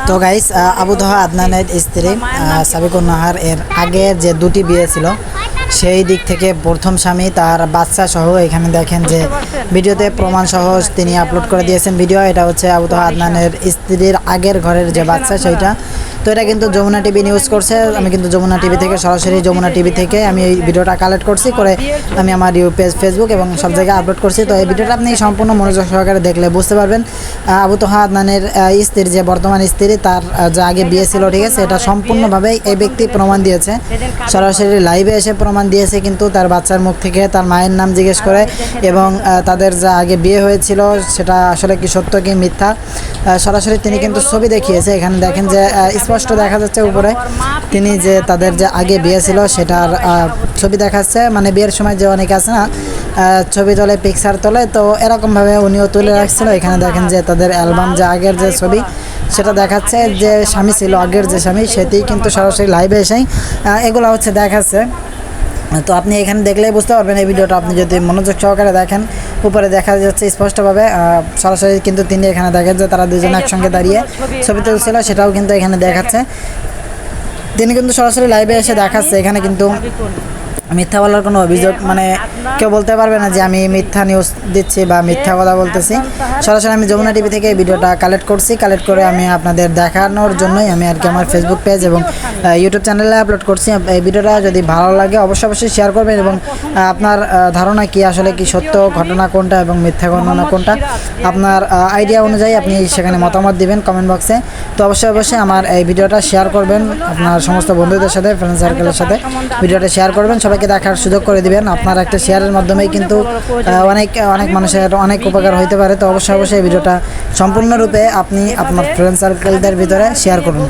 তো গাইস আবু তোহা আদনানের স্ত্রী সাবিকুন নাহার এর আগে যে দুটি বিয়ে ছিল সেই দিক থেকে প্রথম স্বামী তার বাচ্চা সহ এখানে দেখেন যে ভিডিওতে প্রমাণ সহ তিনি আপলোড করে দিয়েছেন ভিডিও। এটা হচ্ছে আবু তোহা আদনানের স্ত্রীর আগের ঘরের যে বাচ্চা সেইটা। তো এটা কিন্তু যমুনা টিভি নিউজ করছে। আমি কিন্তু যমুনা টিভি থেকে সরাসরি যমুনা টিভি থেকে আমি এই ভিডিওটা কালেক্ট করছি করে আমি আমার পেজ ফেসবুক এবং সব জায়গায় আপলোড করছি। তো এই ভিডিওটা আপনি সম্পূর্ণ মনোযোগ সহকারে দেখলে বুঝতে পারবেন আবু তোহা আদনানের স্ত্রীর যে বর্তমান স্ত্রী তার যে আগে বিয়ে ছিল, ঠিক আছে, এটা সম্পূর্ণভাবে এই ব্যক্তি প্রমাণ দিয়েছে, সরাসরি লাইভে এসে প্রমাণ দিয়েছে। কিন্তু তার বাচ্চার মুখ থেকে তার মায়ের নাম জিজ্ঞেস করে এবং তাদের যা আগে বিয়ে হয়েছিল সেটা আসলে কি সত্য কি মিথ্যা সরাসরি তিনি কিন্তু ছবি দেখিয়েছে। এখানে দেখেন যে স্পষ্ট দেখা যাচ্ছে উপরে তিনি যে তাদের যে আগে বিয়ে ছিল সেটার ছবি দেখাচ্ছে। মানে বিয়ের সময় যে অনেকে আছে না ছবি তোলে, পিকচার তোলে, তো এরকমভাবে উনিও তুলে রাখছিল। এখানে দেখেন যে তাদের অ্যালবাম যে আগের যে ছবি সেটা দেখাচ্ছে, যে স্বামী ছিল আগের যে স্বামী সেটি কিন্তু সরাসরি লাইভে এসেই এগুলো হচ্ছে দেখাচ্ছে। তো আপনি এখানে দেখলেই বুঝতে পারবেন এই ভিডিওটা আপনি যদি মনোযোগ সহকারে দেখেন। উপরে দেখা যাচ্ছে স্পষ্টভাবে সরাসরি কিন্তু তিনি এখানে দেখেন যে তারা দুজনে একসঙ্গে দাঁড়িয়ে ছবি তুলছিল, সেটাও কিন্তু এখানে দেখাচ্ছে। তিনি কিন্তু সরাসরি লাইভে এসে দেখাচ্ছে। এখানে কিন্তু মিথ্যা বলার কোনো অভিযোগ মানে কেউ বলতে পারবে না যে আমি মিথ্যা নিউজ দিচ্ছি বা মিথ্যা কথা বলতেছি। সরাসরি আমি যমুনা টিভি থেকে এই ভিডিওটা কালেক্ট করছি, কালেক্ট করে আমি আপনাদের দেখানোর জন্যই আমি আর কি আমার ফেসবুক পেজ এবং ইউটিউব চ্যানেলে আপলোড করছি। এই ভিডিওটা যদি ভালো লাগে অবশ্যই শেয়ার করবেন এবং আপনার ধারণা কি আসলে কি সত্য ঘটনা কোনটা এবং মিথ্যা ঘটনা কোনটা আপনার আইডিয়া অনুযায়ী আপনি সেখানে মতামত দিবেন কমেন্ট বক্সে। তো অবশ্যই আমার এই ভিডিওটা শেয়ার করবেন আপনার সমস্ত বন্ধুদের সাথে, ফ্রেন্ড সার্কেলের সাথে ভিডিওটা শেয়ার করবেন, সবাইকে দেখার সুযোগ করে দিবেন। আপনার একটা শেয়ারের মাধ্যমেই কিন্তু অনেক মানুষের অনেক উপকার হইতে পারে। তো অবশ্যই এই ভিডিওটা সম্পূর্ণরূপে আপনি আপনার ফ্রেন্ড সার্কেলদের ভিতরে শেয়ার করুন।